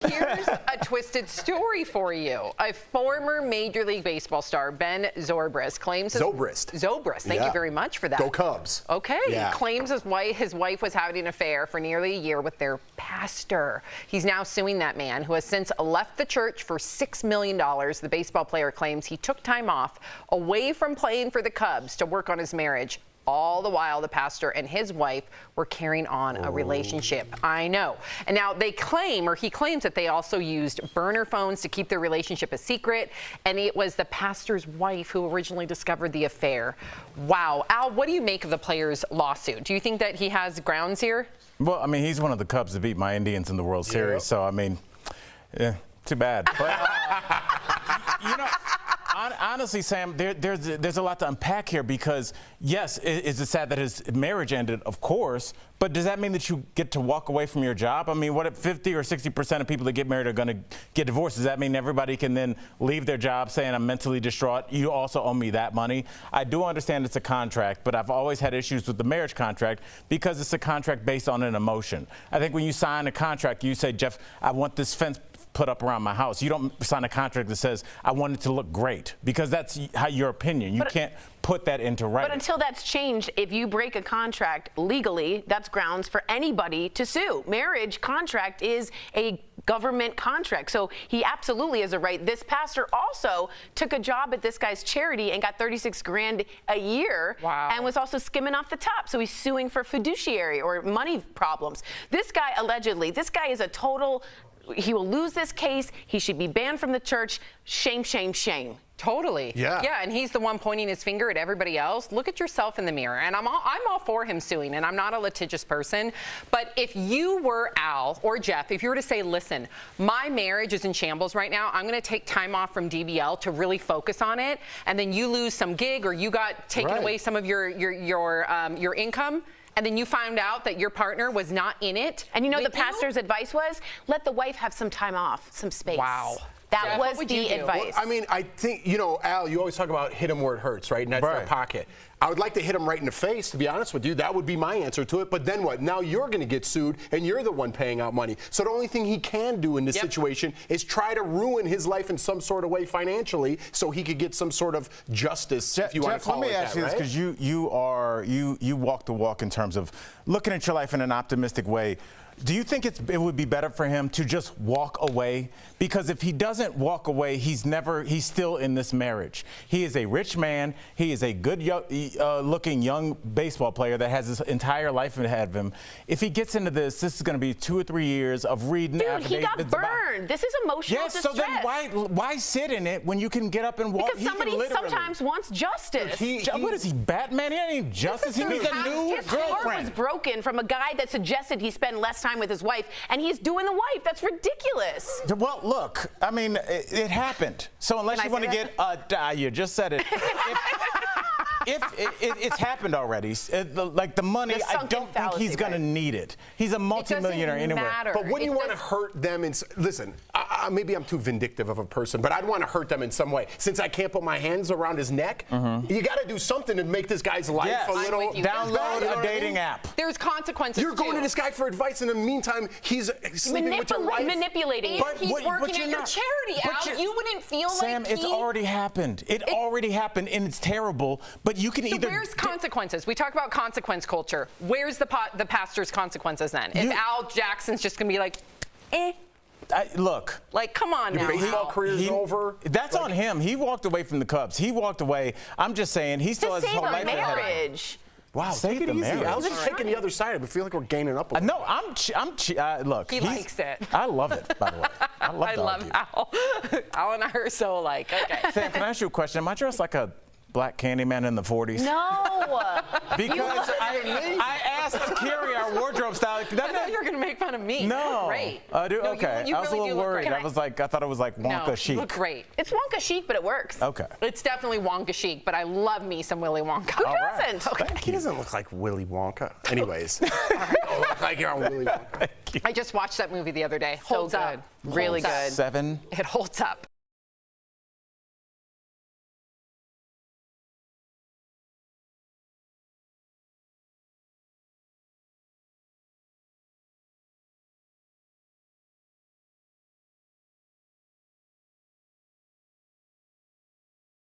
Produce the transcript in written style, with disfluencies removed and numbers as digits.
Here's a twisted story for you. A former Major League Baseball star, Ben Zobrist, claims Zobrist. Thank you very much for that. Go Cubs. Okay. Yeah. He claims his wife was having an affair for nearly a year with their pastor. He's now suing that man, who has since left the church for $6 million. The baseball player claims he took time off away from playing for the Cubs to work on his marriage. All the while, the pastor and his wife were carrying on a relationship. I know. And now they claim, or he claims, that they also used burner phones to keep their relationship a secret. And it was the pastor's wife who originally discovered the affair. Wow. Al, what do you make of the player's lawsuit? Do you think that he has grounds here? Well, I mean, he's one of the Cubs that beat my Indians in the World Series. So, I mean, yeah, too bad. But, you know, honestly, Sam, there's a lot to unpack here because, yes, is it sad that his marriage ended? Of course. But does that mean that you get to walk away from your job? I mean, what if 50 or 60% of people that get married are going to get divorced? Does that mean everybody can then leave their job saying, I'm mentally distraught, you also owe me that money? I do understand it's a contract, but I've always had issues with the marriage contract because it's a contract based on an emotion. I think when you sign a contract, you say, Jeff, I want this fence put up around my house. You don't sign a contract that says, I want it to look great, because that's your opinion. You can't put that into writing. But until that's changed, if you break a contract legally, that's grounds for anybody to sue. Marriage contract is a government contract, so he absolutely has a right. This pastor also took a job at this guy's charity and got 36 grand a year. Wow. And was also skimming off the top, so he's suing for fiduciary or money problems. This guy allegedly, this guy is a total, he will lose this case. He should be banned from the church. Shame, shame, shame. Totally. Yeah. Yeah, and he's the one pointing his finger at everybody else. Look at yourself in the mirror. And I'm all for him suing, and I'm not a litigious person. But if you were Al or Jeff, if you were to say, listen, my marriage is in shambles right now, I'm going to take time off from DBL to really focus on it, and then you lose some gig or you got taken away some of your income, and then you found out that your partner was not in it. And you know the pastor's advice was, let the wife have some time off, some space. Wow. That was the advice. Well, I mean, I think, you know, Al, you always talk about hit him where it hurts, right? And that's their pocket. I would like to hit him right in the face, to be honest with you. That would be my answer to it. But then what? Now you're going to get sued, and you're the one paying out money. So the only thing he can do in this situation is try to ruin his life in some sort of way financially so he could get some sort of justice, if you want to call it that, let me ask you this, because you walk the walk in terms of looking at your life in an optimistic way. Do you think it would be better for him to just walk away? Because if he doesn't walk away, he's still in this marriage. He is a rich man. He is a good looking young baseball player that has his entire life ahead of him. If he gets into this is going to be 2 or 3 years of reading. Dude, he got burned. This is emotional distress. So then why sit in it when you can get up and walk? Because somebody sometimes wants justice. What is he, Batman? He ain't even justice. He needs a new girlfriend. His heart was broken from a guy that suggested he spend less time with his wife, and he's doing the wife. That's ridiculous. Well, look, I mean, it happened. So unless you want to get, you just said it. It's happened already. Like the money, I don't think he's going to need it. He's a multimillionaire anyway. But when you want to hurt them, listen, maybe I'm too vindictive of a person, but I'd want to hurt them in some way. Since I can't put my hands around his neck, you got to do something to make this guy's life a little. Download a dating app. There's consequences. You're going to this guy for advice, and in the meantime, he's sleeping with your wife. Manipulating. But he's working at your charity, Al. You wouldn't feel Sam, like it's already happened. It already happened, and it's terrible. But you can either. Where's consequences? We talk about consequence culture. Where's the pastor's consequences then? If Al Jackson's just gonna be like, Look, like, come on now. Your baseball career's over. That's on him. He walked away from the Cubs. He walked away. I'm just saying he still has his whole life ahead of him. Marriage. Wow, take it easy. I was just taking the other side. I feel like we're gaining up a little. No, look. He likes it. I love it, by the way. I love Al. Al and I are so alike. Okay. Sam, can I ask you a question? Am I dressed like a black Candyman in the 40s? No. Because I asked Carrie, our wardrobe stylist. I thought you were going to make fun of me. No. Great. Okay. You I was really a little worried. I thought it was like Wonka chic. You look great. It's Wonka chic, but it works. Okay. It's definitely Wonka chic, but I love me some Willy Wonka. Who doesn't? Okay. He doesn't look like Willy Wonka. Anyways. Don't look like you're on Willy Wonka. I just watched that movie the other day. Holds so up. good. Really good. 7. It holds up.